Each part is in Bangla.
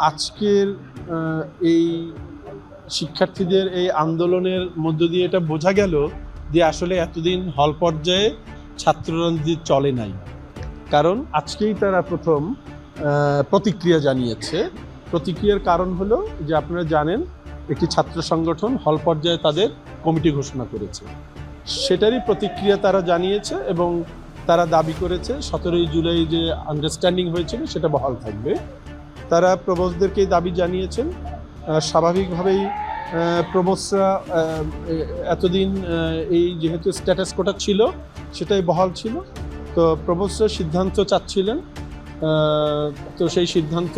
আজকের এই শিক্ষার্থীদের এই আন্দোলনের মধ্য দিয়ে এটা বোঝা গেল যে আসলে এতদিন হল পর্যায়ে ছাত্র রাজনীতি চলে নাই, কারণ আজকেই তারা প্রথম প্রতিক্রিয়া জানিয়েছে। প্রতিক্রিয়ার কারণ হলো যে আপনারা জানেন একটি ছাত্র সংগঠন হল পর্যায়ে তাদের কমিটি ঘোষণা করেছে, সেটারই প্রতিক্রিয়া তারা জানিয়েছে এবং তারা দাবি করেছে 17 জুলাই যে আন্ডারস্ট্যান্ডিং হয়েছিল সেটা বহাল থাকবে। তারা প্রবোসদেরকেই দাবি জানিয়েছেন। স্বাভাবিকভাবেই প্রবোসরা এতদিন এই যেহেতু স্ট্যাটাস কোটা ছিল সেটাই বহাল ছিল, তো প্রবোসরা সিদ্ধান্ত চাচ্ছিলেন, তো সেই সিদ্ধান্ত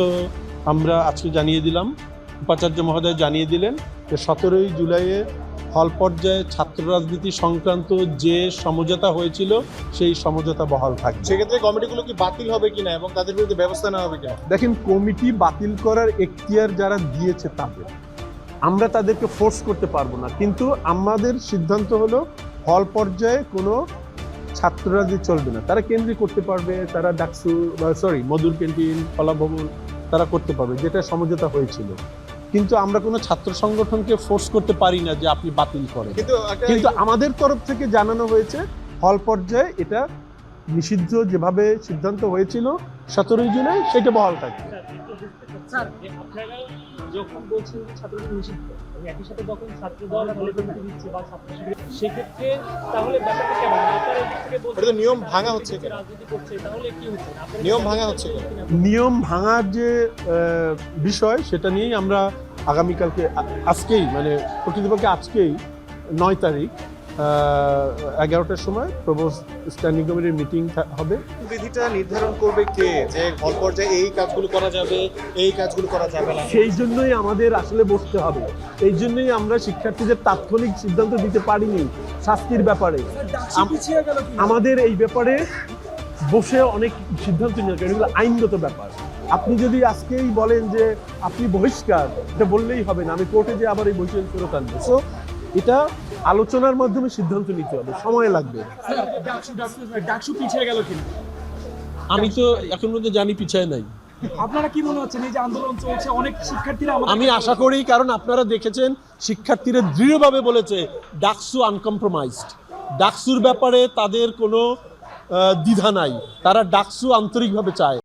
আমরা আজকে জানিয়ে দিলাম। উপাচার্য মহোদয় জানিয়ে দিলেন যে 17 জুলাইয়ে হল পর্যায়ে ছাত্র রাজনীতি সংক্রান্ত যে সমঝোতা হয়েছিল সেই সমঝোতা বহাল থাকবে। সেক্ষেত্রে কমিটিগুলো কি বাতিল হবে কিনা এবং তাদের বিরুদ্ধে ব্যবস্থা নেওয়া হবে কিনা? দেখেন, কমিটি বাতিল করার এখতিয়ার যারা দিয়েছে তাদের, আমরা তাদেরকে ফোর্স করতে পারবো না, কিন্তু আমাদের সিদ্ধান্ত হলো হল পর্যায়ে কোনো ছাত্র রাজনীতি চলবে না। তারা কেন্দ্রে করতে পারবে, তারা ডাকসু মধুর ক্যান্টিন, কলাভবন তারা করতে পারবে, যেটা সমঝোতা হয়েছিল, কিন্তু আমরা কোনো ছাত্র সংগঠনকে ফোর্স করতে পারি না যে আপনি বাতিল করেন। কিন্তু আমাদের তরফ থেকে জানানো হয়েছে হল পর্যায়ে এটা নিষিদ্ধ, যেভাবে সিদ্ধান্ত হয়েছিল 17 জুলাই সেটা বহাল থাকবে। যখন বলছেন যে ছাত্রদের নিষিদ্ধ, একই সাথে যখন ছাত্রদল দিচ্ছে বা সেক্ষেত্রে তাহলে ব্যাপারটা কেমন? আপনারা থেকে বলছেন নিয়ম ভাঙা হচ্ছে, রাজনীতি করছে, তাহলে কি হচ্ছে? নিয়ম ভাঙা হচ্ছে, নিয়ম ভাঙার যে বিষয় সেটা নিয়েই আমরা আগামীকালকে, আজকেই মানে প্রকৃতপক্ষে আজকেই 9 তারিখ 11টার সময় প্রবোস স্ট্যান্ডিং কমিটির মিটিং হবে। বিধিটা নির্ধারণ করবে কে যে হল পর্যায়ে এই কাজগুলো করা যাবে, এই কাজগুলো করা যাবে না? সেই জন্যই আমাদের আসলে বসতে হবে। এই জন্যই আমরা শিক্ষার্থীদের তাৎক্ষণিক সিদ্ধান্ত দিতে পারিনি শাস্তির ব্যাপারে। আমাদের এই ব্যাপারে বসে অনেক সিদ্ধান্ত নিতে হবে, এগুলো আইনগত ব্যাপার। আপনি যদি আজকেই বলেন যে আপনি বহিষ্কার, এটা বললেই হবে না, আমি কোর্টে যে আবার এই বহিষ্কার ফেরত আনবো। সো এটা আলোচনার মাধ্যমে সিদ্ধান্ত নিতে হবে, সময় লাগবে। ডাকসু পিছিয়ে গেল কিনা? আমি তো এখন পর্যন্ত জানি পিছায় নাই। আপনারা কি মনে হচ্ছে এই যে আন্দোলন চলছে, অনেক শিক্ষার্থীরা? আমি আশা করি, কারণ আপনারা দেখেছেন শিক্ষার্থীরা দৃঢ়ভাবে বলেছে ডাকসু আনকম্প্রোমাইজড, ডাকসুর ব্যাপারে তাদের কোনো দ্বিধা নাই, তারা ডাকসু আন্তরিকভাবে চায়।